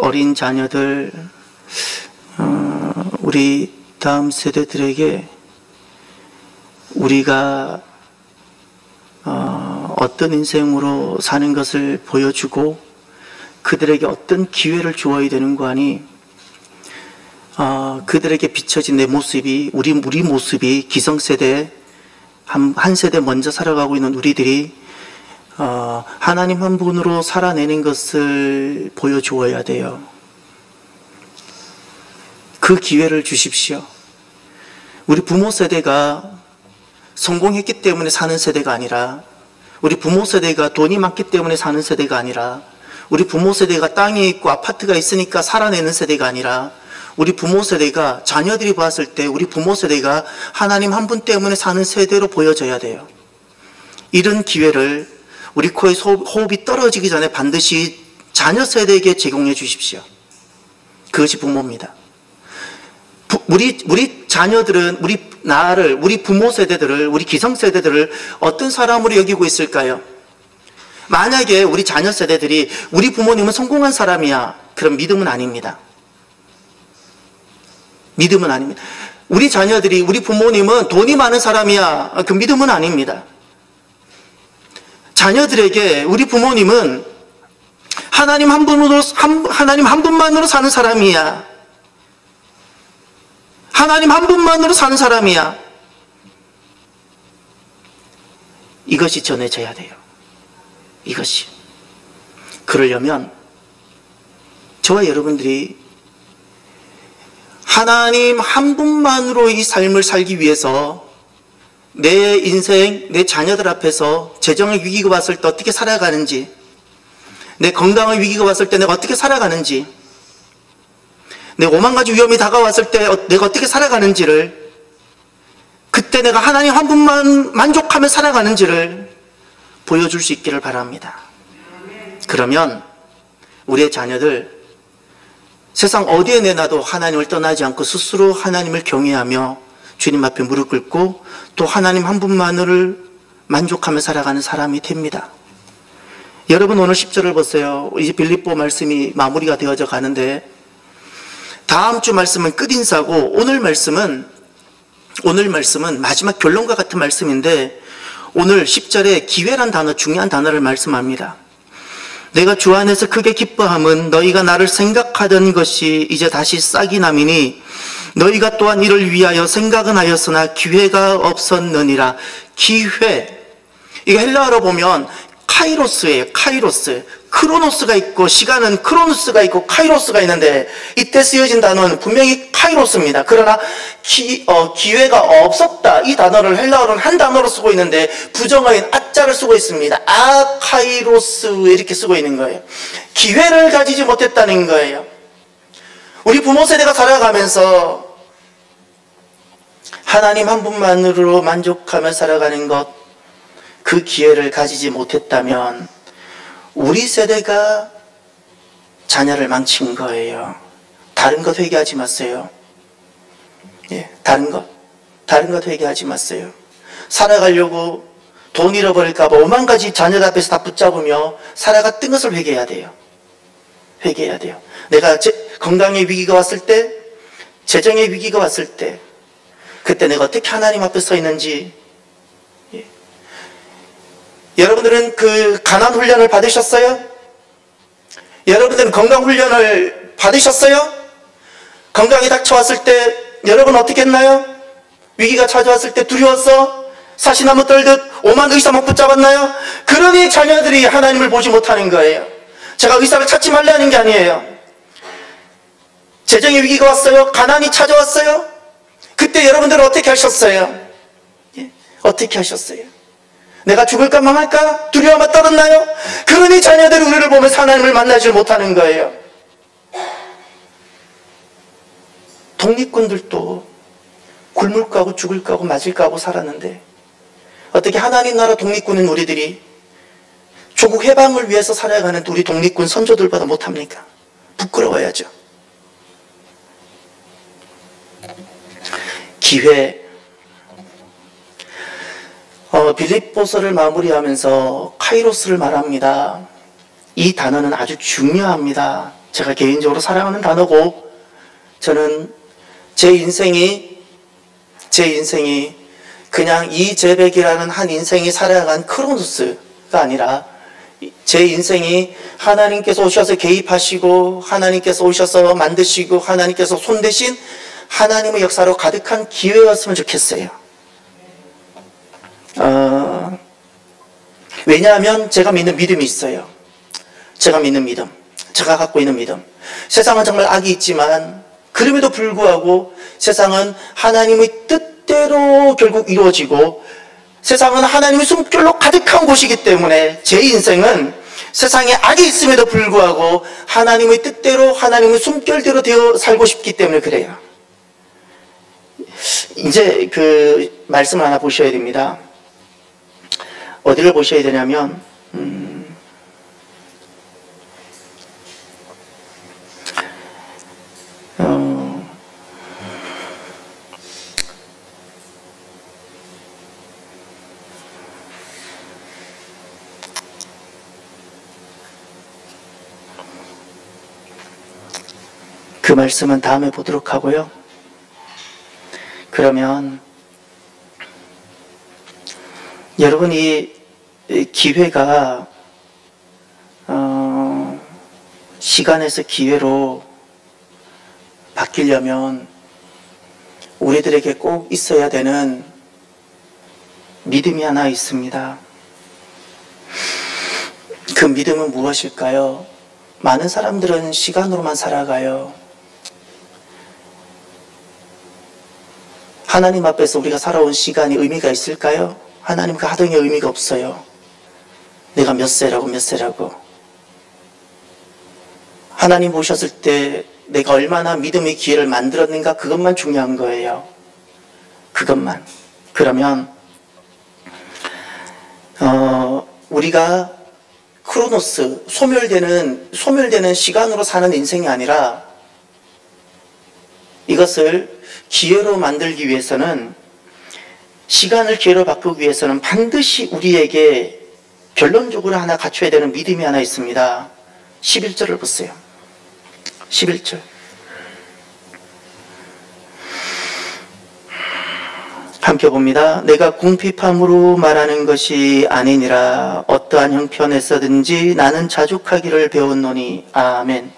어린 자녀들, 우리 다음 세대들에게 우리가 어떤 인생으로 사는 것을 보여주고 그들에게 어떤 기회를 주어야 되는 거 아니, 그들에게 비춰진 내 모습이, 우리 모습이 기성세대, 한 세대 먼저 살아가고 있는 우리들이 하나님 한 분으로 살아내는 것을 보여주어야 돼요. 그 기회를 주십시오. 우리 부모 세대가 성공했기 때문에 사는 세대가 아니라, 우리 부모 세대가 돈이 많기 때문에 사는 세대가 아니라, 우리 부모 세대가 땅이 있고 아파트가 있으니까 살아내는 세대가 아니라, 우리 부모 세대가, 자녀들이 봤을 때 우리 부모 세대가 하나님 한 분 때문에 사는 세대로 보여져야 돼요. 이런 기회를 우리 코에 호흡이 떨어지기 전에 반드시 자녀 세대에게 제공해 주십시오. 그것이 부모입니다. 우리 자녀들은 우리 부모 세대들을, 우리 기성 세대들을 어떤 사람으로 여기고 있을까요? 만약에 우리 자녀 세대들이 우리 부모님은 성공한 사람이야, 그럼 믿음은 아닙니다. 믿음은 아닙니다. 우리 자녀들이 우리 부모님은 돈이 많은 사람이야, 그 믿음은 아닙니다. 자녀들에게 우리 부모님은 하나님 한 분만으로 사는 사람이야, 하나님 한 분만으로 사는 사람이야, 이것이 전해져야 돼요. 이것이. 그러려면 저와 여러분들이 하나님 한 분만으로 이 삶을 살기 위해서 내 인생, 내 자녀들 앞에서 재정의 위기가 왔을 때 어떻게 살아가는지, 내 건강의 위기가 왔을 때 내가 어떻게 살아가는지, 내 5만 가지 위험이 다가왔을 때 내가 어떻게 살아가는지를, 그때 내가 하나님 한 분만 만족하며 살아가는지를 보여줄 수 있기를 바랍니다. 그러면 우리의 자녀들 세상 어디에 내놔도 하나님을 떠나지 않고 스스로 하나님을 경외하며 주님 앞에 무릎 꿇고 또 하나님 한 분만을 만족하며 살아가는 사람이 됩니다. 여러분, 오늘 10절을 보세요. 이제 빌립보 말씀이 마무리가 되어져 가는데, 다음 주 말씀은 끝인사고 오늘 말씀은 마지막 결론과 같은 말씀인데, 오늘 10절에 기회란 단어, 중요한 단어를 말씀합니다. 내가 주 안에서 크게 기뻐함은 너희가 나를 생각하던 것이 이제 다시 싹이 남이니 너희가 또한 이를 위하여 생각은 하였으나 기회가 없었느니라. 기회, 이거 헬라어로 보면 카이로스예요. 카이로스. 크로노스가 있고, 시간은 크로노스가 있고 카이로스가 있는데, 이때 쓰여진 단어는 분명히 카이로스입니다. 그러나 기회가 없었다, 이 단어를 헬라어로는 한 단어로 쓰고 있는데 부정어인 아자를 쓰고 있습니다. 카이로스, 이렇게 쓰고 있는 거예요. 기회를 가지지 못했다는 거예요. 우리 부모 세대가 살아가면서 하나님 한 분만으로 만족하며 살아가는 것, 그 기회를 가지지 못했다면 우리 세대가 자녀를 망친 거예요. 다른 것 회개하지 마세요. 예, 다른 것 회개하지 마세요. 살아가려고 돈 잃어버릴까봐 5만 가지 자녀들 앞에서 다 붙잡으며 살아갔던 것을 회개해야 돼요. 회개해야 돼요. 내가 건강의 위기가 왔을 때, 재정의 위기가 왔을 때, 그때 내가 어떻게 하나님 앞에 서 있는지. 여러분들은 그 가난 훈련을 받으셨어요? 여러분들은 건강 훈련을 받으셨어요? 건강이 닥쳐왔을 때 여러분 어떻게 했나요? 위기가 찾아왔을 때 두려웠어? 사시나무 떨듯 5만 의사만 붙잡았나요? 그러니 자녀들이 하나님을 보지 못하는 거예요. 제가 의사를 찾지 말라는 게 아니에요. 재정의 위기가 왔어요? 가난이 찾아왔어요? 그때 여러분들은 어떻게 하셨어요? 예? 어떻게 하셨어요? 내가 죽을까 망할까? 두려움에 떨었나요? 그러니 자녀들이 우리를 보면서 하나님을 만나지 못하는 거예요. 독립군들도 굶을까 하고 죽을까 하고 맞을까 하고 살았는데, 어떻게 하나님 나라 독립군인 우리들이 조국 해방을 위해서 살아가는 우리 독립군 선조들보다 못합니까? 부끄러워야죠. 기회. 빌립보서를 마무리하면서 카이로스를 말합니다. 이 단어는 아주 중요합니다. 제가 개인적으로 사랑하는 단어고, 저는 제 인생이 그냥 이재백이라는 한 인생이 살아간 크로노스가 아니라 제 인생이 하나님께서 오셔서 개입하시고 하나님께서 오셔서 만드시고 하나님께서 손대신 하나님의 역사로 가득한 기회였으면 좋겠어요. 왜냐하면 제가 믿는 믿음이 있어요. 제가 믿는 믿음, 제가 갖고 있는 믿음. 세상은 정말 악이 있지만 그럼에도 불구하고 세상은 하나님의 뜻대로 결국 이루어지고 세상은 하나님의 숨결로 가득한 곳이기 때문에 제 인생은 세상에 악이 있음에도 불구하고 하나님의 뜻대로 하나님의 숨결대로 되어 살고 싶기 때문에 그래요. 이제 그 말씀을 하나 보셔야 됩니다. 어디를 보셔야 되냐면 그 말씀은 다음에 보도록 하고요. 그러면 여러분 이 기회가 시간에서 기회로 바뀌려면 우리들에게 꼭 있어야 되는 믿음이 하나 있습니다. 그 믿음은 무엇일까요? 많은 사람들은 시간으로만 살아가요. 하나님 앞에서 우리가 살아온 시간이 의미가 있을까요? 하나님 그 하등의 의미가 없어요. 내가 몇 세라고. 하나님 보셨을 때 내가 얼마나 믿음의 기회를 만들었는가, 그것만 중요한 거예요. 그것만. 그러면 우리가 크로노스, 소멸되는 시간으로 사는 인생이 아니라 이것을 기회로 만들기 위해서는, 시간을 기회로 바꾸기 위해서는 반드시 우리에게 결론적으로 하나 갖춰야 되는 믿음이 하나 있습니다. 11절을 보세요. 11절. 함께 봅니다. 내가 궁핍함으로 말하는 것이 아니니라. 어떠한 형편에서든지 나는 자족하기를 배웠노니. 아멘.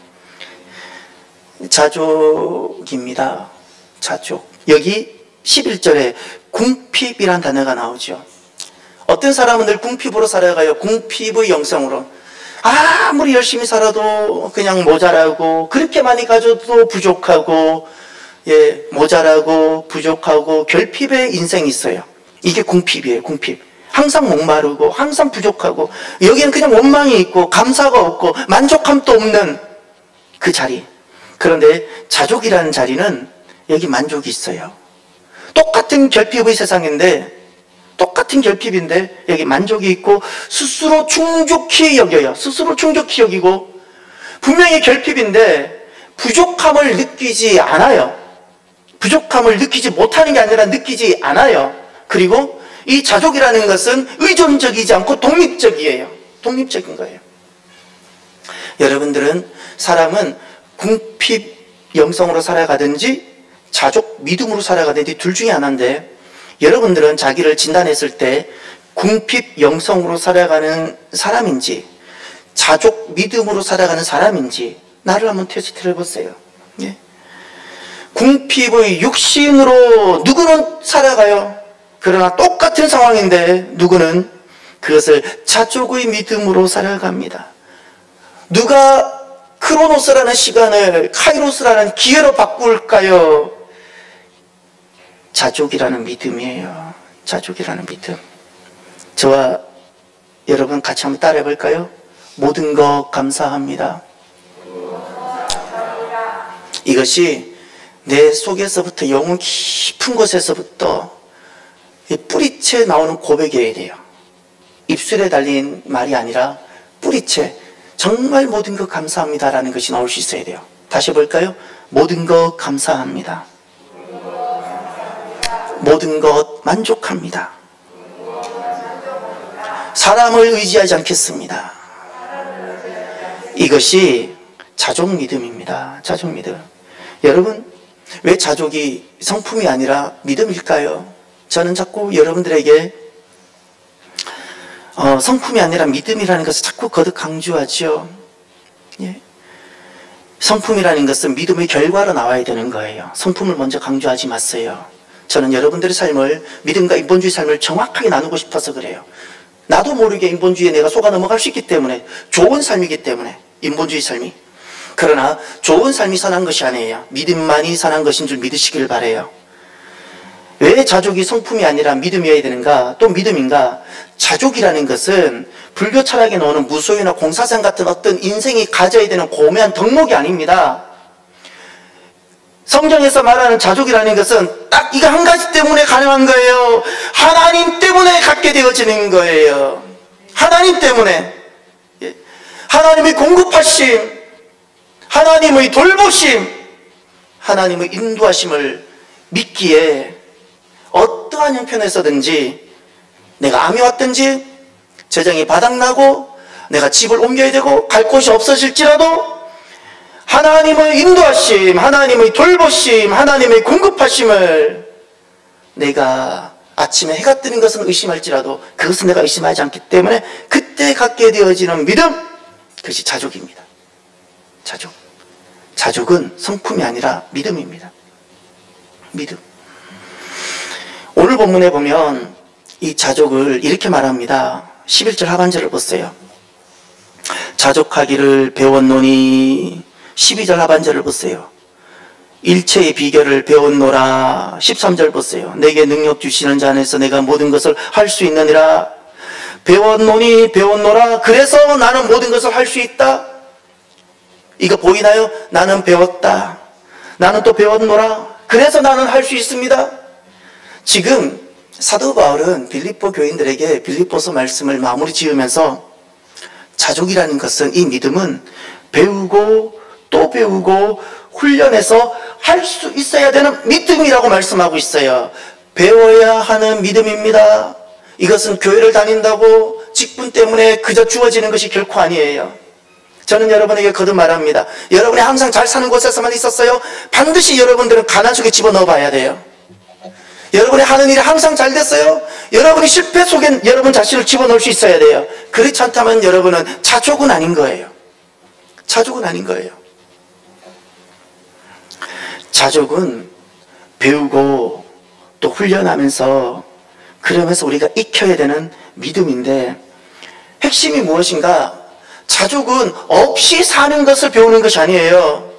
자족입니다. 자족. 여기 11절에 궁핍이란 단어가 나오죠. 어떤 사람은 늘 궁핍으로 살아가요. 궁핍의 영성으로. 아무리 열심히 살아도 그냥 모자라고, 그렇게 많이 가져도 부족하고, 모자라고 부족하고 결핍의 인생이 있어요. 이게 궁핍이에요. 궁핍. 항상 목마르고 항상 부족하고, 여기는 그냥 원망이 있고 감사가 없고 만족함도 없는 그 자리. 그런데 자족이라는 자리는 여기 만족이 있어요. 똑같은 결핍의 세상인데, 똑같은 결핍인데 여기 만족이 있고 스스로 충족히 여겨요. 스스로 충족히 여기고, 분명히 결핍인데 부족함을 느끼지 않아요. 부족함을 느끼지 못하는 게 아니라 느끼지 않아요. 그리고 이 자족이라는 것은 의존적이지 않고 독립적이에요. 독립적인 거예요. 여러분들은, 사람은 궁핍 영성으로 살아가든지 자족 믿음으로 살아가든지 둘 중에 하나인데, 여러분들은 자기를 진단했을 때 궁핍 영성으로 살아가는 사람인지 자족 믿음으로 살아가는 사람인지 나를 한번 테스트를 해보세요. 예. 궁핍의 육신으로 누구는 살아가요. 그러나 똑같은 상황인데 누구는 그것을 자족의 믿음으로 살아갑니다. 누가 크로노스라는 시간을 카이로스라는 기회로 바꿀까요? 자족이라는 믿음이에요. 자족이라는 믿음. 저와 여러분 같이 한번 따라해 볼까요? 모든 것 감사합니다. 이것이 내 속에서부터, 영혼 깊은 곳에서부터 뿌리채 나오는 고백이어야 돼요. 입술에 달린 말이 아니라 뿌리채, 정말 모든 것 감사합니다라는 것이 나올 수 있어야 돼요. 다시 볼까요? 모든 것 감사합니다. 모든 것 만족합니다. 사람을 의지하지 않겠습니다. 이것이 자족 믿음입니다. 자족 믿음. 여러분, 왜 자족이 성품이 아니라 믿음일까요? 저는 자꾸 여러분들에게 성품이 아니라 믿음이라는 것을 자꾸 거듭 강조하죠. 예. 성품이라는 것은 믿음의 결과로 나와야 되는 거예요. 성품을 먼저 강조하지 마세요. 저는 여러분들의 삶을, 믿음과 인본주의 삶을 정확하게 나누고 싶어서 그래요. 나도 모르게 인본주의에 내가 속아 넘어갈 수 있기 때문에, 좋은 삶이기 때문에, 인본주의 삶이. 그러나 좋은 삶이 선한 것이 아니에요. 믿음만이 선한 것인 줄 믿으시길 바라요. 왜 자족이 성품이 아니라 믿음이어야 되는가? 또 믿음인가? 자족이라는 것은 불교 철학에 나오는 무소유나 공사상 같은 어떤 인생이 가져야 되는 고매한 덕목이 아닙니다. 성경에서 말하는 자족이라는 것은 딱 이거 한 가지 때문에 가능한 거예요. 하나님 때문에 갖게 되어지는 거예요. 하나님 때문에. 하나님의 공급하심, 하나님의 돌보심, 하나님의 인도하심을 믿기에 어떠한 형편에서든지 내가 암이 왔든지 재정이 바닥나고 내가 집을 옮겨야 되고 갈 곳이 없어질지라도 하나님의 인도하심, 하나님의 돌보심, 하나님의 공급하심을 내가 아침에 해가 뜨는 것은 의심할지라도 그것은 내가 의심하지 않기 때문에 그때 갖게 되어지는 믿음, 그것이 자족입니다. 자족. 자족은 성품이 아니라 믿음입니다. 믿음. 오늘 본문에 보면 이 자족을 이렇게 말합니다. 11절 하반절을 보세요. 자족하기를 배웠노니 12절 하반절을 보세요. 일체의 비결을 배웠노라 13절 보세요. 내게 능력 주시는 자 안에서 내가 모든 것을 할 수 있느니라. 배웠노니 배웠노라. 그래서 나는 모든 것을 할 수 있다. 이거 보이나요? 나는 배웠다. 나는 또 배웠노라. 그래서 나는 할 수 있습니다. 지금 사도 바울은 빌립보 교인들에게 빌립보서 말씀을 마무리 지으면서 자족이라는 것은, 이 믿음은 배우고 또 배우고 훈련해서 할 수 있어야 되는 믿음이라고 말씀하고 있어요. 배워야 하는 믿음입니다. 이것은 교회를 다닌다고 직분 때문에 그저 주어지는 것이 결코 아니에요. 저는 여러분에게 거듭 말합니다. 여러분이 항상 잘 사는 곳에서만 있었어요? 반드시 여러분들은 가난 속에 집어넣어 봐야 돼요. 여러분이 하는 일이 항상 잘 됐어요? 여러분이 실패 속엔 여러분 자신을 집어넣을 수 있어야 돼요. 그렇지 않다면 여러분은 자족은 아닌 거예요. 자족은 아닌 거예요. 자족은 배우고 또 훈련하면서, 그러면서 우리가 익혀야 되는 믿음인데, 핵심이 무엇인가? 자족은 없이 사는 것을 배우는 것이 아니에요.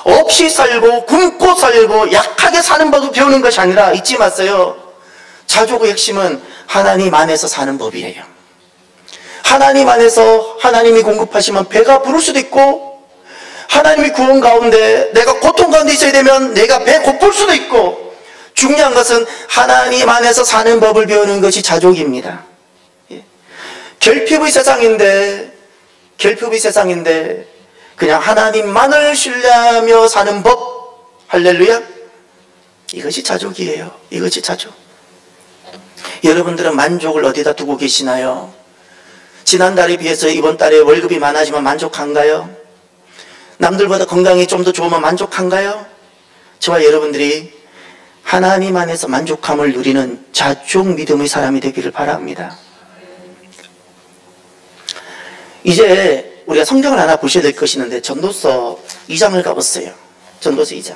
없이 살고 굶고 살고 약하게 사는 법을 배우는 것이 아니라, 잊지 마세요. 자족의 핵심은 하나님 안에서 사는 법이에요. 하나님 안에서 하나님이 공급하시면 배가 부를 수도 있고, 하나님의 구원 가운데 내가 고통 가운데 있어야 되면 내가 배 고플 수도 있고, 중요한 것은 하나님 안에서 사는 법을 배우는 것이 자족입니다. 결핍의 세상인데 그냥 하나님만을 신뢰하며 사는 법, 할렐루야, 이것이 자족이에요. 이것이 자족. 여러분들은 만족을 어디다 두고 계시나요? 지난달에 비해서 이번 달에 월급이 많아지면 만족한가요? 남들보다 건강이 좀 더 좋으면 만족한가요? 저와 여러분들이 하나님 안에서 만족함을 누리는 자족 믿음의 사람이 되기를 바랍니다. 이제 우리가 성경을 하나 보셔야 될 것이 있는데, 전도서 2장을 가보세요. 전도서 2장.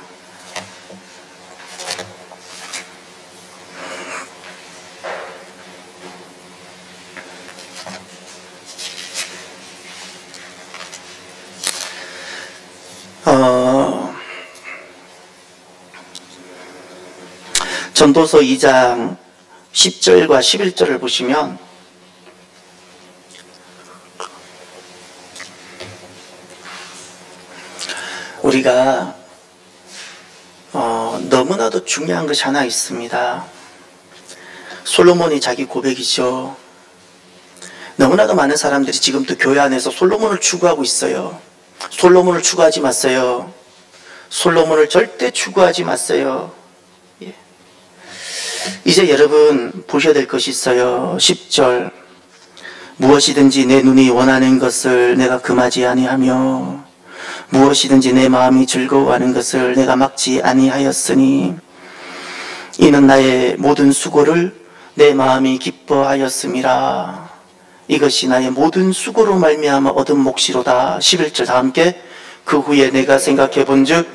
전도서 2장 10절과 11절을 보시면, 우리가 너무나도 중요한 것이 하나 있습니다. 솔로몬이 자기 고백이죠. 너무나도 많은 사람들이 지금도 교회 안에서 솔로몬을 추구하고 있어요. 솔로몬을 추구하지 마세요. 솔로몬을 절대 추구하지 마세요. 예. 이제 여러분 보셔야 될 것이 있어요. 10절. 무엇이든지 내 눈이 원하는 것을 내가 금하지 아니하며 무엇이든지 내 마음이 즐거워하는 것을 내가 막지 아니하였으니 이는 나의 모든 수고를 내 마음이 기뻐하였음이라. 이것이 나의 모든 수고로 말미암아 얻은 몫이로다. 11절 다 함께. 그 후에 내가 생각해 본즉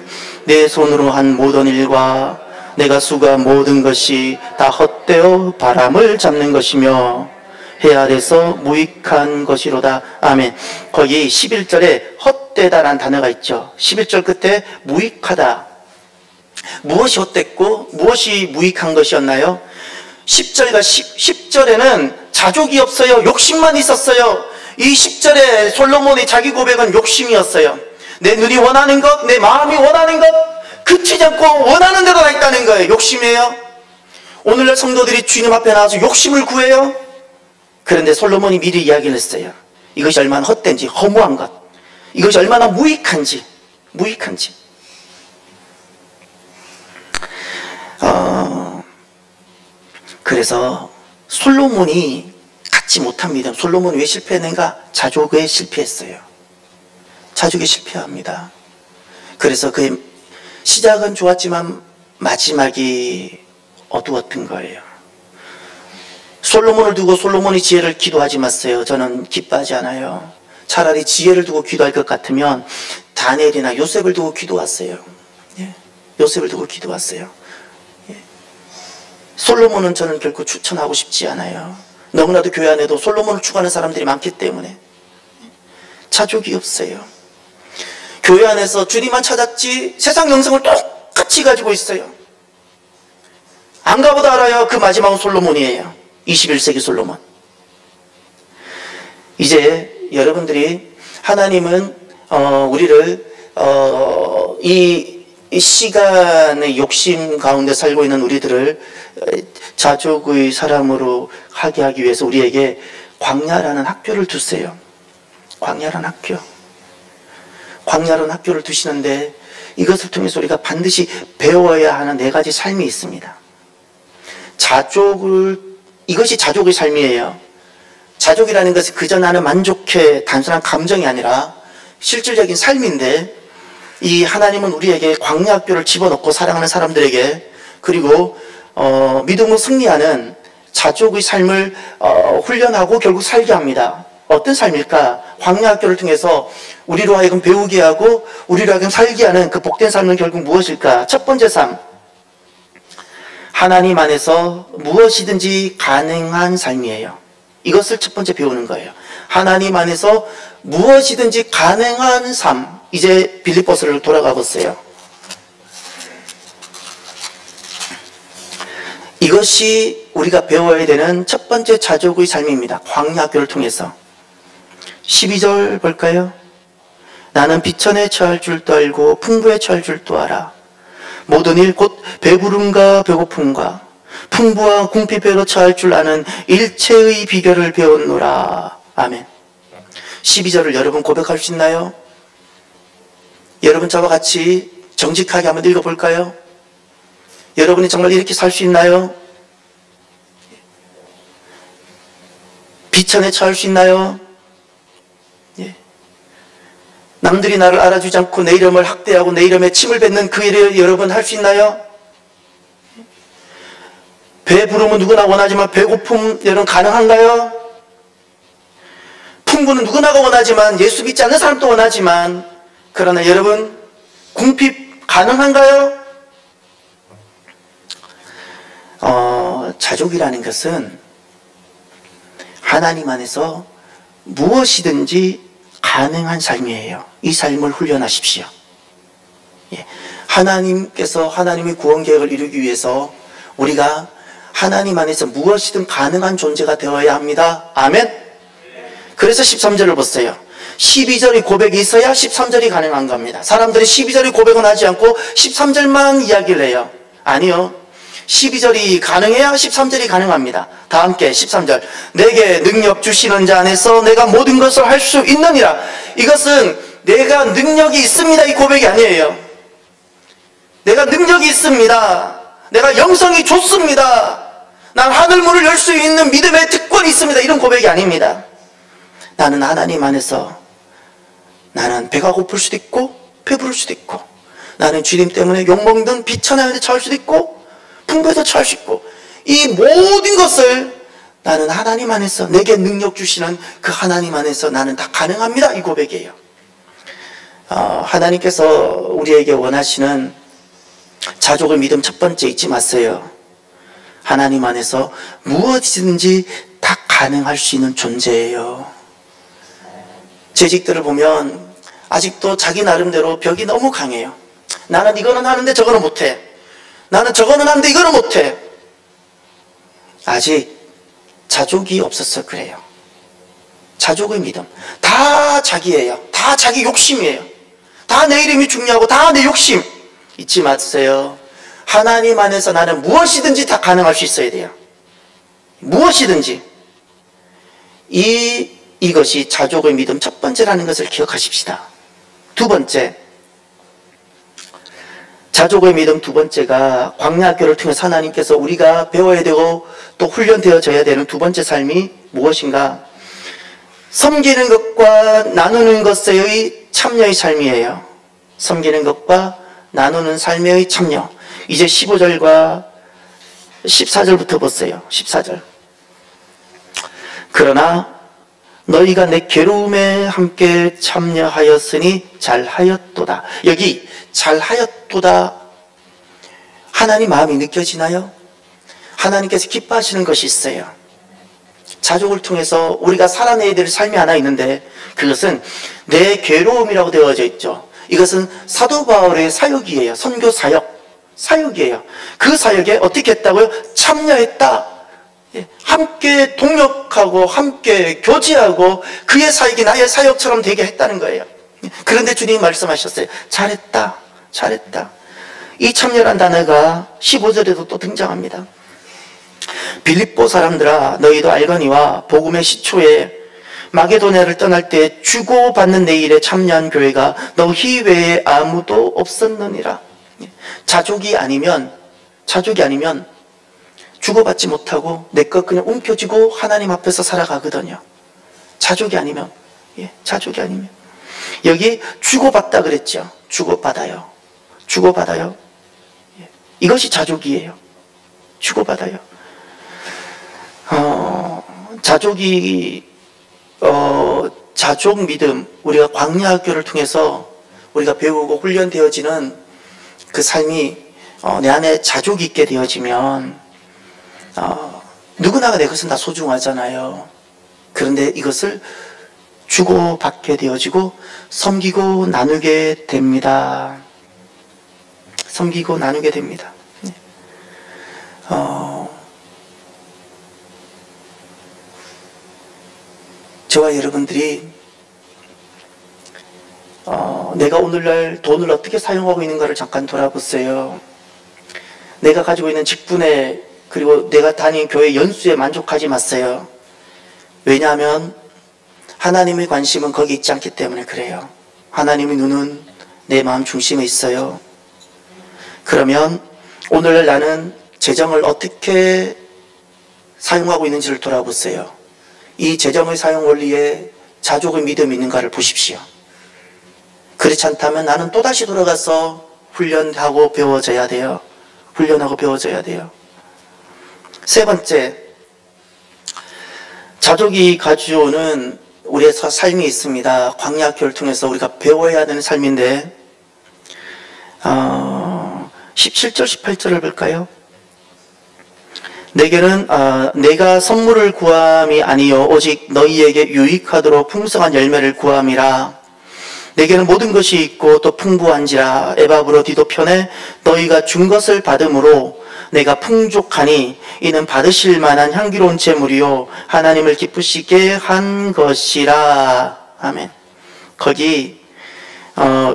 내 손으로 한 모든 일과 내가 수고한 모든 것이 다 헛되어 바람을 잡는 것이며 해 아래서 무익한 것이로다. 아멘. 거기 11절에 헛되다라는 단어가 있죠. 11절 끝에 무익하다. 무엇이 헛됐고 무엇이 무익한 것이었나요? 10절에는 자족이 없어요. 욕심만 있었어요. 이 10절에 솔로몬의 자기 고백은 욕심이었어요. 내 눈이 원하는 것, 내 마음이 원하는 것, 그치지 않고 원하는 대로 다 있다는 거예요. 욕심이에요. 오늘날 성도들이 주님 앞에 나와서 욕심을 구해요. 그런데 솔로몬이 미리 이야기를 했어요. 이것이 얼마나 헛된지, 허무한 것, 이것이 얼마나 무익한지. 그래서 솔로몬이 갖지 못한 믿음, 솔로몬이 왜 실패했는가? 자족에 실패했어요. 자족에 실패합니다. 그래서 그의 시작은 좋았지만 마지막이 어두웠던 거예요. 솔로몬을 두고 솔로몬이 지혜를 기도하지 마세요. 저는 기뻐하지 않아요. 차라리 지혜를 두고 기도할 것 같으면 다니엘이나 요셉을 두고 기도하세요. 예. 요셉을 두고 기도하세요. 예. 솔로몬은 저는 결코 추천하고 싶지 않아요. 너무나도 교회 안에도 솔로몬을 추구하는 사람들이 많기 때문에 자족이 없어요. 교회 안에서 주님만 찾았지 세상 영성을 똑같이 가지고 있어요. 안 가보다 알아요. 그 마지막은 솔로몬이에요. 21세기 솔로몬. 이제 여러분들이 하나님은 우리를 이 시간의 욕심 가운데 살고 있는 우리들을 자족의 사람으로 하게 하기 위해서 우리에게 광야라는 학교를 두세요. 광야라는 학교. 광야라는 학교를 두시는데 이것을 통해서 우리가 반드시 배워야 하는 4가지 삶이 있습니다. 이것이 자족의 삶이에요. 자족이라는 것은 그저 나는 만족해 단순한 감정이 아니라 실질적인 삶인데, 이 하나님은 우리에게 광야 학교를 집어넣고 사랑하는 사람들에게, 그리고 믿음으로 승리하는 자족의 삶을 훈련하고 결국 살게 합니다. 어떤 삶일까? 광야 학교를 통해서 우리로 하여금 배우게 하고 우리로 하여금 살게 하는 그 복된 삶은 결국 무엇일까? 첫 번째 삶, 하나님 안에서 무엇이든지 가능한 삶이에요. 이것을 첫 번째 배우는 거예요. 하나님 안에서 무엇이든지 가능한 삶. 이제 빌립보서를 돌아가 보세요. 이것이 우리가 배워야 되는 첫 번째 자족의 삶입니다. 광야 학교를 통해서. 12절 볼까요? 나는 비천에 처할 줄도 알고 풍부에 처할 줄도 알아. 모든 일 곧 배부름과 배고픔과 풍부와 궁핍에도 처할 줄 아는 일체의 비결을 배웠노라. 아멘. 12절을 여러분 고백할 수 있나요? 여러분 저와 같이 정직하게 한번 읽어볼까요? 여러분이 정말 이렇게 살 수 있나요? 비천에 처할 수 있나요? 예. 남들이 나를 알아주지 않고 내 이름을 학대하고 내 이름에 침을 뱉는 그 일을 여러분 할 수 있나요? 배부름은 누구나 원하지만 배고픔 여러분 가능한가요? 풍부는 누구나가 원하지만 예수 믿지 않는 사람도 원하지만, 그러나 여러분 궁핍 가능한가요? 자족이라는 것은 하나님 안에서 무엇이든지 가능한 삶이에요. 이 삶을 훈련하십시오. 예. 하나님께서 하나님의 구원 계획을 이루기 위해서 우리가 하나님 안에서 무엇이든 가능한 존재가 되어야 합니다. 아멘. 그래서 13절을 보세요. 12절의 고백이 있어야 13절이 가능한 겁니다. 사람들이 12절의 고백은 하지 않고 13절만 이야기를 해요. 아니요. 12절이 가능해야 13절이 가능합니다. 다 함께 13절. 내게 능력 주시는 자 안에서 내가 모든 것을 할 수 있느니라. 이것은 내가 능력이 있습니다, 이 고백이 아니에요. 내가 능력이 있습니다. 내가 영성이 좋습니다. 난 하늘문을 열 수 있는 믿음의 특권이 있습니다. 이런 고백이 아닙니다. 나는 하나님 안에서 나는 배가 고플 수도 있고 배부를 수도 있고, 나는 주님 때문에 욕먹는 비천하게 처할 수도 있고, 풍부에도 처할 수 있고, 이 모든 것을 나는 하나님 안에서, 내게 능력 주시는 그 하나님 안에서 나는 다 가능합니다. 이 고백이에요. 하나님께서 우리에게 원하시는 자족의 믿음 첫 번째 잊지 마세요. 하나님 안에서 무엇이든지 다 가능할 수 있는 존재예요. 재직들을 보면 아직도 자기 나름대로 벽이 너무 강해요. 나는 이거는 하는데 저거는 못해. 나는 저거는 하는데 이거는 못해. 아직 자족이 없어서 그래요. 자족의 믿음. 다 자기예요. 다 자기 욕심이에요. 다 내 이름이 중요하고 다 내 욕심. 잊지 마세요. 하나님 안에서 나는 무엇이든지 다 가능할 수 있어야 돼요. 무엇이든지. 이것이 자족의 믿음 첫 번째라는 것을 기억하십시다. 두 번째, 자족의 믿음 두 번째가 광야학교를 통해서 하나님께서 우리가 배워야 되고 또 훈련되어져야 되는 두 번째 삶이 무엇인가? 섬기는 것과 나누는 것의 참여의 삶이에요. 섬기는 것과 나누는 삶의 참여. 이제 15절과 14절부터 보세요. 14절. 그러나 너희가 내 괴로움에 함께 참여하였으니 잘하였도다. 여기 잘하였도다. 하나님 마음이 느껴지나요? 하나님께서 기뻐하시는 것이 있어요. 자족을 통해서 우리가 살아내야 될 삶이 하나 있는데 그것은 내 괴로움이라고 되어져 있죠. 이것은 사도 바울의 사역이에요. 선교 사역이에요. 그 사역에 어떻게 했다고요? 참여했다. 함께 동역하고 함께 교제하고 그의 사역이 나의 사역처럼 되게 했다는 거예요. 그런데 주님이 말씀하셨어요. 잘했다. 잘했다. 이 참여란 단어가 15절에도 또 등장합니다. 빌립보 사람들아 너희도 알거니와 복음의 시초에 마게도냐를 떠날 때 주고받는 내 일에 참여한 교회가 너희 외에 아무도 없었느니라. 자족이 아니면 주고받지 못하고 내 것 그냥 움켜쥐고 하나님 앞에서 살아가거든요. 자족이 아니면. 자족이 아니면. 여기 주고받다 그랬죠. 주고받아요. 이것이 자족이에요. 주고받아요. 자족 믿음, 우리가 광야학교를 통해서 우리가 배우고 훈련되어지는 그 삶이 내 안에 자족이 있게 되어지면 누구나가 내 것은 다 소중하잖아요. 그런데 이것을 주고받게 되어지고 섬기고 나누게 됩니다. 섬기고 나누게 됩니다. 저와 여러분들이 내가 오늘날 돈을 어떻게 사용하고 있는가를 잠깐 돌아보세요. 내가 가지고 있는 직분에 그리고 내가 다니는 교회 연수에 만족하지 마세요. 왜냐하면 하나님의 관심은 거기 있지 않기 때문에 그래요. 하나님의 눈은 내 마음 중심에 있어요. 그러면 오늘날 나는 재정을 어떻게 사용하고 있는지를 돌아보세요. 이 재정의 사용 원리에 자족의 믿음이 있는가를 보십시오. 그렇지 않다면 나는 또다시 돌아가서 훈련하고 배워져야 돼요. 세 번째, 자족이 가져오는 우리의 삶이 있습니다. 광야학교를 통해서 우리가 배워야 되는 삶인데 17절 18절을 볼까요? 내게는 내가 선물을 구함이 아니요 오직 너희에게 유익하도록 풍성한 열매를 구함이라. 내게는 모든 것이 있고 또 풍부한지라. 에바브로 디도편에 너희가 준 것을 받음으로 내가 풍족하니 이는 받으실 만한 향기로운 제물이요 하나님을 기쁘시게 한 것이라. 아멘. 거기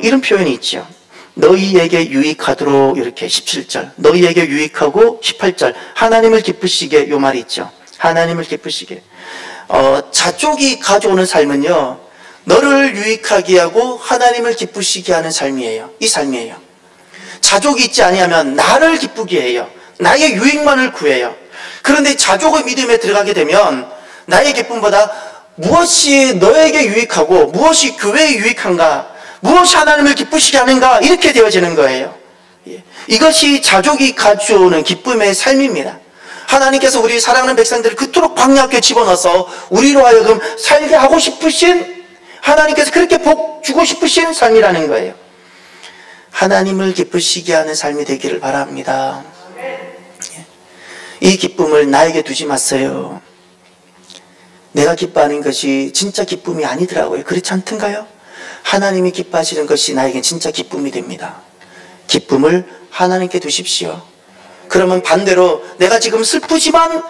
이런 표현이 있죠. 너희에게 유익하도록. 이렇게 17절 너희에게 유익하고 18절 하나님을 기쁘시게. 요 말이 있죠. 하나님을 기쁘시게. 자족이 가져오는 삶은요 너를 유익하게 하고 하나님을 기쁘시게 하는 삶이에요. 이 삶이에요. 자족이 있지 아니하면 나를 기쁘게 해요. 나의 유익만을 구해요. 그런데 자족의 믿음에 들어가게 되면 나의 기쁨보다 무엇이 너에게 유익하고 무엇이 교회에 유익한가, 무엇이 하나님을 기쁘시게 하는가? 이렇게 되어지는 거예요. 이것이 자족이 가져오는 기쁨의 삶입니다. 하나님께서 우리 사랑하는 백성들을 그토록 광야에 집어넣어서 우리로 하여금 살게 하고 싶으신, 하나님께서 그렇게 복 주고 싶으신 삶이라는 거예요. 하나님을 기쁘시게 하는 삶이 되기를 바랍니다. 이 기쁨을 나에게 두지 마세요. 내가 기뻐하는 것이 진짜 기쁨이 아니더라고요. 그렇지 않던가요? 하나님이 기뻐하시는 것이 나에겐 진짜 기쁨이 됩니다. 기쁨을 하나님께 두십시오. 그러면 반대로 내가 지금 슬프지만,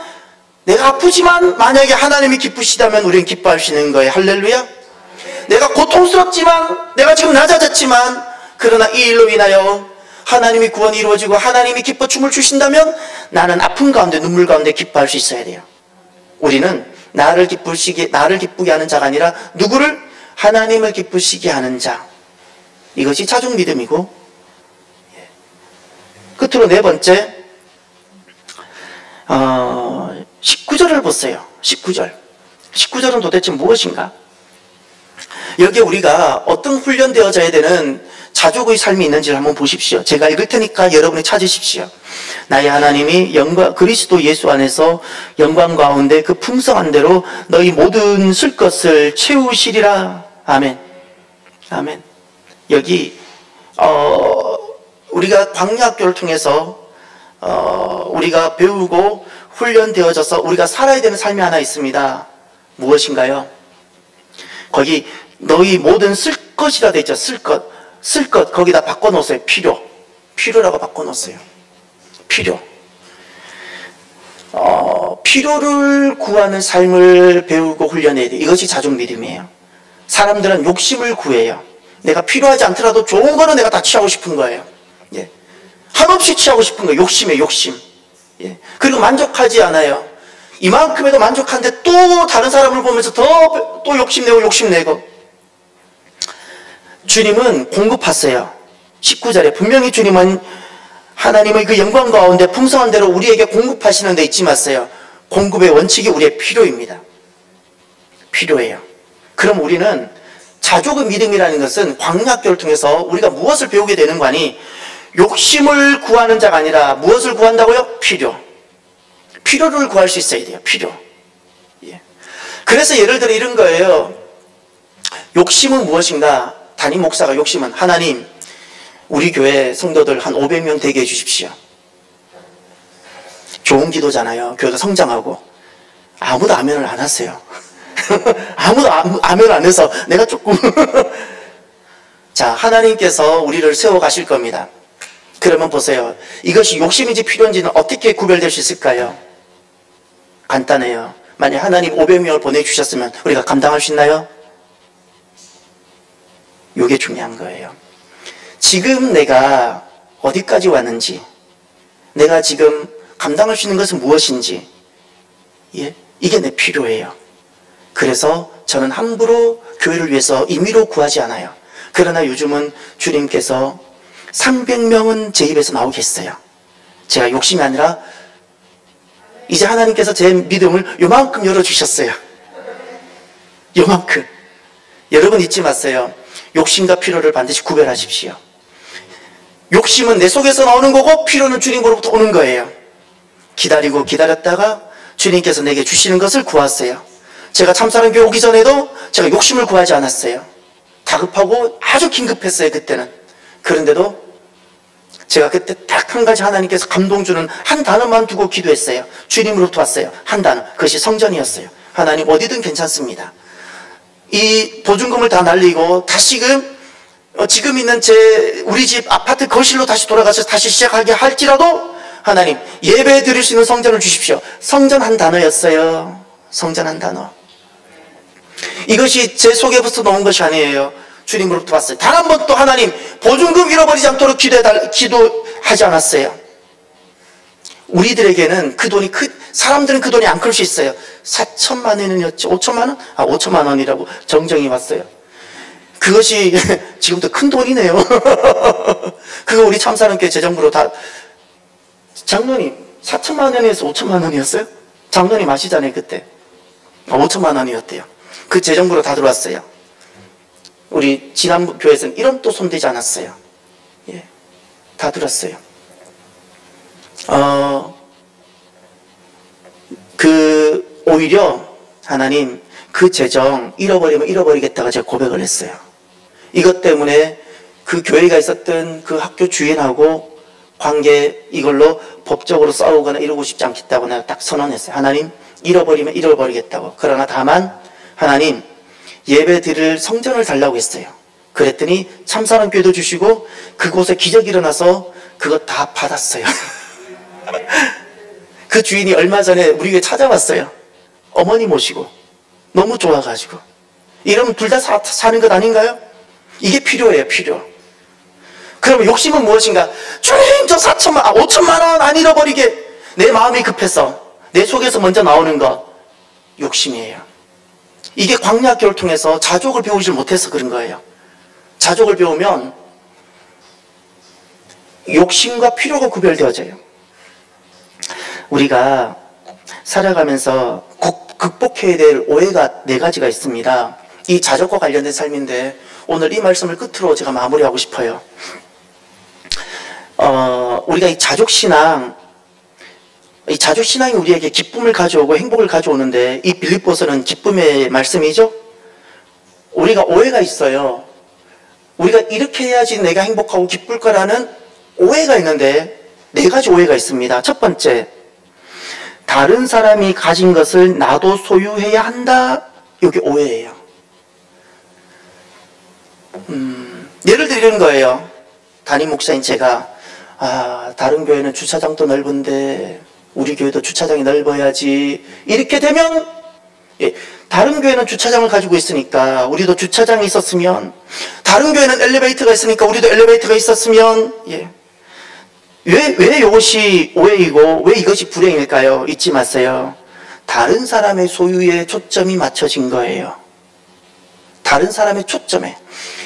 내가 아프지만 만약에 하나님이 기쁘시다면 우리는 기뻐하시는 거예요. 할렐루야. 내가 고통스럽지만, 내가 지금 낮아졌지만, 그러나 이 일로 인하여 하나님이 구원이 이루어지고 하나님이 기뻐 춤을 주신다면 나는 아픔 가운데 눈물 가운데 기뻐할 수 있어야 돼요. 우리는 나를 기쁘게 하는 자가 아니라 누구를? 하나님을 기쁘시게 하는 자. 이것이 자족 믿음이고, 끝으로 네 번째, 19절을 보세요. 19절은 도대체 무엇인가? 여기에 우리가 어떤 훈련되어져야 되는 자족의 삶이 있는지를 한번 보십시오. 제가 읽을 테니까 여러분이 찾으십시오. 나의 하나님이 그리스도 예수 안에서 영광 가운데 그 풍성한 대로 너희 모든 쓸 것을 채우시리라. 아멘. 아멘. 여기 우리가 광야학교를 통해서 우리가 배우고 훈련되어져서 우리가 살아야 되는 삶이 하나 있습니다. 무엇인가요? 거기 너희 모든 쓸 것이라 되어 있죠. 쓸 것 거기다 바꿔놓으세요. 필요라고 바꿔놓으세요. 필요를 구하는 삶을 배우고 훈련해야 돼요. 이것이 자족 믿음이에요. 사람들은 욕심을 구해요. 내가 필요하지 않더라도 좋은 거는 내가 다 취하고 싶은 거예요. 예. 한없이 취하고 싶은 거예요. 욕심이에요. 욕심. 예. 그리고 만족하지 않아요. 이만큼에도 만족한데 또 다른 사람을 보면서 또 욕심내고 주님은 공급하세요. 19절에 분명히 주님은 하나님의 그 영광 가운데 풍성한 대로 우리에게 공급하시는 데 잊지 마세요. 공급의 원칙이 우리의 필요입니다. 필요해요. 그럼 우리는 자족의 믿음이라는 것은 광야학교를 통해서 우리가 무엇을 배우게 되는 거니? 욕심을 구하는 자가 아니라 무엇을 구한다고요? 필요를 구할 수 있어야 돼요. 필요. 예. 그래서 예를 들어 이런 거예요. 욕심은 무엇인가? 담임 목사가 욕심은 하나님, 우리 교회 성도들 한 500명 되게 해주십시오. 좋은 기도잖아요. 교회가 성장하고. 아무도 아멘을 안 하세요. 아무도 아멘을 안 해서 내가 조금 자, 하나님께서 우리를 세워가실 겁니다. 그러면 보세요. 이것이 욕심인지 필요인지는 어떻게 구별될 수 있을까요? 간단해요. 만약 하나님 500명을 보내주셨으면 우리가 감당할 수 있나요? 이게 중요한 거예요. 지금 내가 어디까지 왔는지, 내가 지금 감당할 수 있는 것은 무엇인지, 예? 이게 내 필요해요. 그래서 저는 함부로 교회를 위해서 임의로 구하지 않아요. 그러나 요즘은 주님께서 300명은 제 입에서 나오게 했어요. 제가 욕심이 아니라 이제 하나님께서 제 믿음을 요만큼 열어주셨어요. 요만큼. 여러분 잊지 마세요. 욕심과 필요를 반드시 구별하십시오. 욕심은 내 속에서 나오는 거고 필요는 주님으로부터 오는 거예요. 기다렸다가 주님께서 내게 주시는 것을 구하세요. 제가 참사랑교회 오기 전에도 제가 욕심을 구하지 않았어요. 다급하고 아주 긴급했어요. 그때는. 그런데도 제가 그때 딱 한 가지 하나님께서 감동 주는 한 단어만 두고 기도했어요. 주님으로부터 왔어요. 한 단어. 그것이 성전이었어요. 하나님 어디든 괜찮습니다. 이 보증금을 다 날리고 다시금 지금 있는 우리 집 아파트 거실로 다시 돌아가서 다시 시작하게 할지라도 하나님 예배 드릴 수 있는 성전을 주십시오. 성전 한 단어였어요. 성전 한 단어. 이것이 제 속에부터 나온 것이 아니에요. 주님으로부터 왔어요. 단 한 번도 하나님 보증금 잃어버리지 않도록 기도하지 않았어요. 우리들에게는 그 돈이 사람들은 그 돈이 안 클 수 있어요. 4천만 원이었죠. 5천만 원? 5천만 원이라고 정정이 왔어요. 그것이 지금도 큰 돈이네요. 그거 우리 참사랑교회 재정부로 다 장로님 4천만 원에서 5천만 원이었어요? 장로님 아시잖아요. 그때 5천만 원이었대요. 그 재정부로 다 들어왔어요. 우리 지난번 교회에서는 이름 또 손대지 않았어요. 예, 다 들었어요. 오히려 하나님 그 재정 잃어버리면 잃어버리겠다가 제가 고백을 했어요. 이것 때문에 그 교회가 있었던 그 학교 주인하고 관계 이걸로 법적으로 싸우거나 이러고 싶지 않겠다고 내가 딱 선언했어요. 하나님 잃어버리면 잃어버리겠다고. 그러나 다만 하나님 예배 드릴 성전을 달라고 했어요. 그랬더니 참사랑교회도 주시고 그곳에 기적이 일어나서 그거 다 받았어요. 그 주인이 얼마 전에 우리 교회 찾아왔어요. 어머니 모시고 너무 좋아가지고. 이러면 둘 다 사는 것 아닌가요? 이게 필요해요. 필요. 그러면 욕심은 무엇인가? 주님 저 5천만 원 안 잃어버리게. 내 마음이 급해서 내 속에서 먼저 나오는 거 욕심이에요. 이게 광야학교를 통해서 자족을 배우질 못해서 그런 거예요. 자족을 배우면 욕심과 필요가 구별되어져요. 우리가 살아가면서 극복해야 될 오해가 4가지가 있습니다. 이 자족과 관련된 삶인데 오늘 이 말씀을 끝으로 제가 마무리하고 싶어요. 우리가 이 자족신앙이 우리에게 기쁨을 가져오고 행복을 가져오는데 이 빌립보서는 기쁨의 말씀이죠. 우리가 오해가 있어요. 우리가 이렇게 해야지 내가 행복하고 기쁠 거라는 오해가 있는데 4가지 오해가 있습니다. 첫 번째, 다른 사람이 가진 것을 나도 소유해야 한다. 이게 오해예요. 예를 들는 거예요. 담임 목사인 제가 다른 교회는 주차장도 넓은데 우리 교회도 주차장이 넓어야지. 이렇게 되면 다른 교회는 주차장을 가지고 있으니까 우리도 주차장이 있었으면, 다른 교회는 엘리베이터가 있으니까 우리도 엘리베이터가 있었으면. 왜 이것이 오해이고 왜 이것이 불행일까요? 잊지 마세요. 다른 사람의 소유에 초점이 맞춰진 거예요. 다른 사람의 초점에.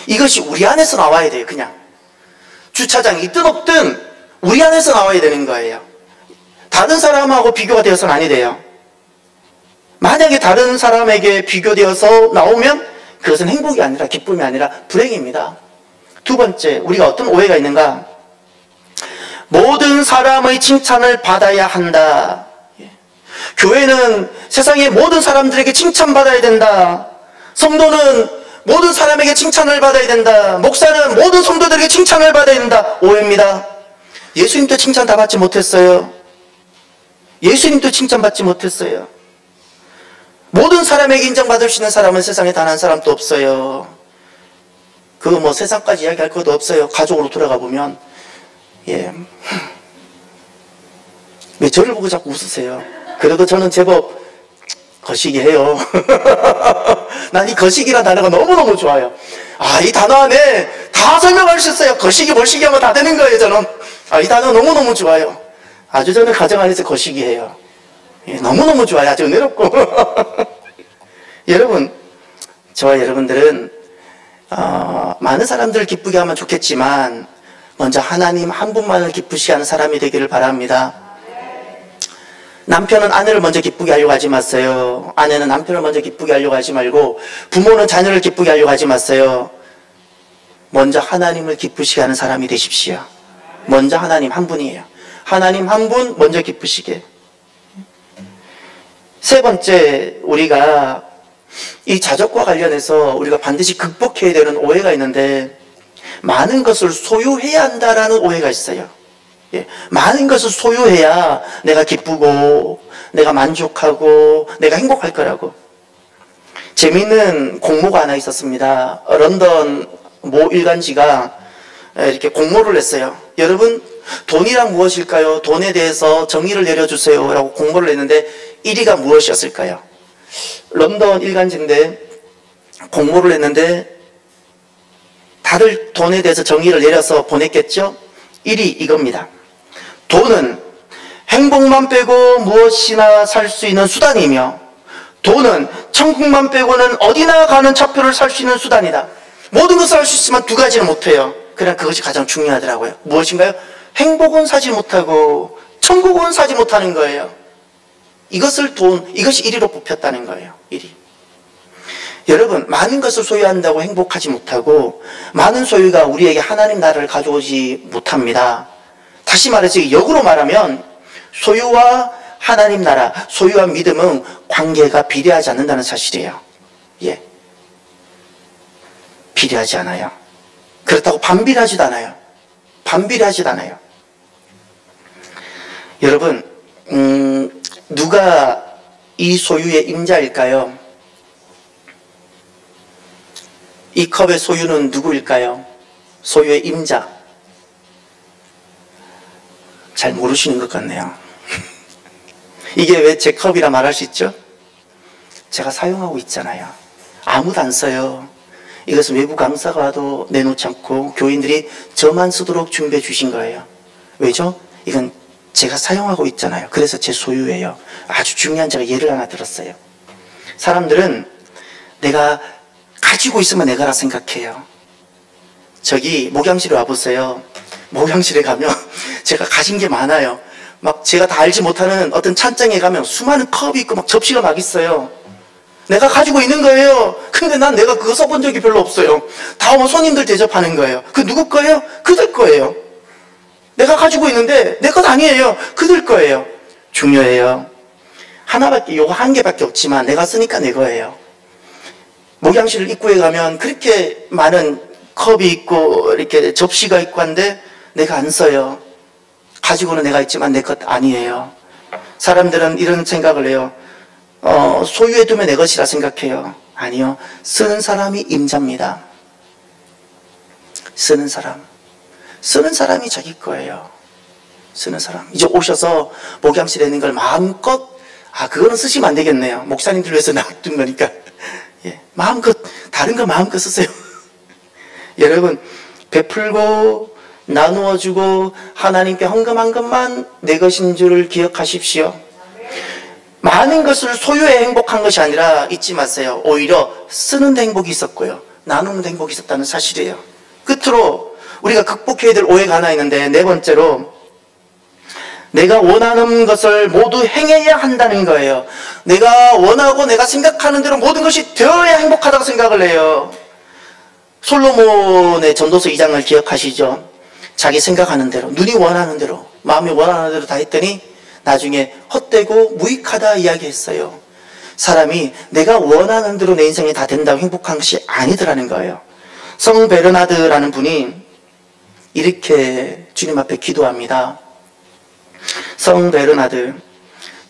이것이 우리 안에서 나와야 돼요. 그냥 주차장이 있든 없든 우리 안에서 나와야 되는 거예요. 다른 사람하고 비교가 되어서는 아니 돼요. 만약에 다른 사람에게 비교되어서 나오면 그것은 행복이 아니라 기쁨이 아니라 불행입니다. 두 번째, 우리가 어떤 오해가 있는가? 모든 사람의 칭찬을 받아야 한다. 교회는 세상의 모든 사람들에게 칭찬받아야 된다. 성도는 모든 사람에게 칭찬을 받아야 된다. 목사는 모든 성도들에게 칭찬을 받아야 된다. 오해입니다. 예수님도 칭찬 다 받지 못했어요. 예수님도 칭찬받지 못했어요. 모든 사람에게 인정받을 수 있는 사람은 세상에 단 한 사람도 없어요. 그거 뭐 세상까지 이야기할 것도 없어요. 가족으로 돌아가 보면. 왜 저를 보고 자꾸 웃으세요? 그래도 저는 제법 거시기 해요. 난 이 거시기란 단어가 너무너무 좋아요. 이 단어 안에 다 설명할 수 있어요. 거시기 벌시기 하면 다 되는 거예요. 저는 이 단어 너무너무 좋아요. 아주 저는 가정 안에서 거시기 해요. 너무너무 좋아요. 아주 은혜롭고. 여러분, 저와 여러분들은 많은 사람들을 기쁘게 하면 좋겠지만 먼저 하나님 한 분만을 기쁘시게 하는 사람이 되기를 바랍니다. 남편은 아내를 먼저 기쁘게 하려고 하지 마세요. 아내는 남편을 먼저 기쁘게 하려고 하지 말고, 부모는 자녀를 기쁘게 하려고 하지 마세요. 먼저 하나님을 기쁘시게 하는 사람이 되십시오. 먼저 하나님 한 분이에요. 하나님 한 분 먼저 기쁘시게. 세 번째, 우리가 이 자족과 관련해서 우리가 반드시 극복해야 되는 오해가 있는데, 많은 것을 소유해야 한다라는 오해가 있어요. 많은 것을 소유해야 내가 기쁘고 내가 만족하고 내가 행복할 거라고. 재미있는 공모가 하나 있었습니다. 런던 모 일간지가 이렇게 공모를 했어요. 여러분, 돈이란 무엇일까요? 돈에 대해서 정의를 내려주세요 라고 공모를 했는데 1위가 무엇이었을까요? 런던 일간지인데 공모를 했는데 다들 돈에 대해서 정의를 내려서 보냈겠죠? 1위 이겁니다. 돈은 행복만 빼고 무엇이나 살 수 있는 수단이며, 돈은 천국만 빼고는 어디나 가는 차표를 살 수 있는 수단이다. 모든 것을 할 수 있지만 2가지는 못해요. 그러나 그것이 가장 중요하더라고요. 무엇인가요? 행복은 사지 못하고 천국은 사지 못하는 거예요. 이것이 1위로 뽑혔다는 거예요. 1위. 여러분, 많은 것을 소유한다고 행복하지 못하고 많은 소유가 우리에게 하나님 나라를 가져오지 못합니다. 다시 말해서 역으로 말하면 소유와 하나님 나라, 소유와 믿음은 관계가 비례하지 않는다는 사실이에요. 예, 비례하지 않아요. 그렇다고 반비례하지도 않아요. 반비례하지도 않아요. 여러분, 누가 이 소유의 임자일까요? 이 컵의 소유는 누구일까요? 소유의 임자. 잘 모르시는 것 같네요. 이게 왜 제 컵이라 말할 수 있죠? 제가 사용하고 있잖아요. 아무도 안 써요. 이것은 외부 강사가 와도 내놓지 않고 교인들이 저만 쓰도록 준비해 주신 거예요. 왜죠? 이건 제가 사용하고 있잖아요. 그래서 제 소유예요. 아주 중요한 제가 예를 하나 들었어요. 사람들은 내가 가지고 있으면 내가라 생각해요. 저기 목양실에 와보세요. 목양실에 가면 제가 가진 게 많아요. 막 제가 다 알지 못하는 어떤 찬장에 가면 수많은 컵이 있고 막 접시가 막 있어요. 내가 가지고 있는 거예요. 근데 난 내가 그거 써본 적이 별로 없어요. 다 오면 손님들 대접하는 거예요. 그 누구 거예요? 그들 거예요. 내가 가지고 있는데 내 것 아니에요. 그들 거예요. 중요해요. 하나밖에, 요거 한 개밖에 없지만 내가 쓰니까 내 거예요. 목양실 입구에 가면 그렇게 많은 컵이 있고 이렇게 접시가 있고 한데 내가 안 써요. 가지고는 내가 있지만 내 것 아니에요. 사람들은 이런 생각을 해요. 소유해 두면 내 것이라 생각해요. 아니요. 쓰는 사람이 임자입니다. 쓰는 사람이 자기 거예요. 쓰는 사람. 이제 오셔서 목양실에 있는 걸 마음껏, 그거는 쓰시면 안 되겠네요. 목사님들 위해서 놔둔 거니까. 예, 마음껏, 다른 거 마음껏 쓰세요. 여러분, 베풀고 나누어주고 하나님께 헌금한 것만 내 것인 줄을 기억하십시오. 많은 것을 소유해 행복한 것이 아니라 잊지 마세요. 오히려 쓰는 데 행복이 있었고요. 나누는 데 행복이 있었다는 사실이에요. 끝으로 우리가 극복해야 될 오해가 하나 있는데, 네 번째로 내가 원하는 것을 모두 행해야 한다는 거예요. 내가 원하고 내가 생각하는 대로 모든 것이 되어야 행복하다고 생각을 해요. 솔로몬의 전도서 2장을 기억하시죠? 자기 생각하는 대로, 눈이 원하는 대로, 마음이 원하는 대로 다 했더니 나중에 헛되고 무익하다 이야기했어요. 사람이 내가 원하는 대로 내 인생이 다 된다고 행복한 것이 아니더라는 거예요. 성 베르나드라는 분이 이렇게 주님 앞에 기도합니다. 성 베르나드,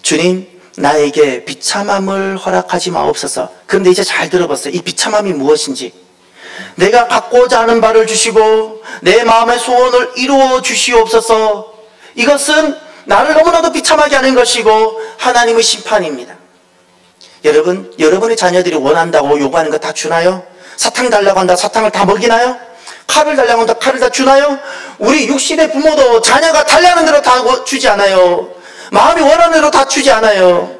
주님, 나에게 비참함을 허락하지 마옵소서. 그런데 이제 잘 들어봤어요. 이 비참함이 무엇인지. 내가 갖고자 하는 바를 주시고 내 마음의 소원을 이루어 주시옵소서. 이것은 나를 너무나도 비참하게 하는 것이고 하나님의 심판입니다. 여러분, 여러분의 자녀들이 원한다고 요구하는 거 다 주나요? 사탕 달라고 한다 사탕을 다 먹이나요? 칼을 달라고 한다 칼을 다 주나요? 우리 육신의 부모도 자녀가 달라는 대로 다 주지 않아요. 마음이 원하는 대로 다 주지 않아요.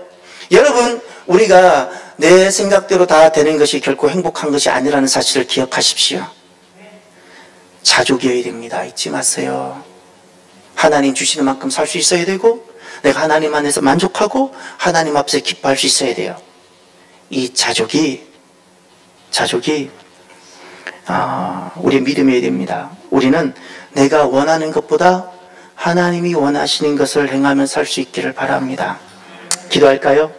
여러분, 우리가 내 생각대로 다 되는 것이 결코 행복한 것이 아니라는 사실을 기억하십시오. 자족이어야 됩니다. 잊지 마세요. 하나님 주시는 만큼 살 수 있어야 되고 내가 하나님 안에서 만족하고 하나님 앞에서 기뻐할 수 있어야 돼요. 이 자족이 우리의 믿음이어야 됩니다. 우리는 내가 원하는 것보다 하나님이 원하시는 것을 행하며 살 수 있기를 바랍니다. 기도할까요?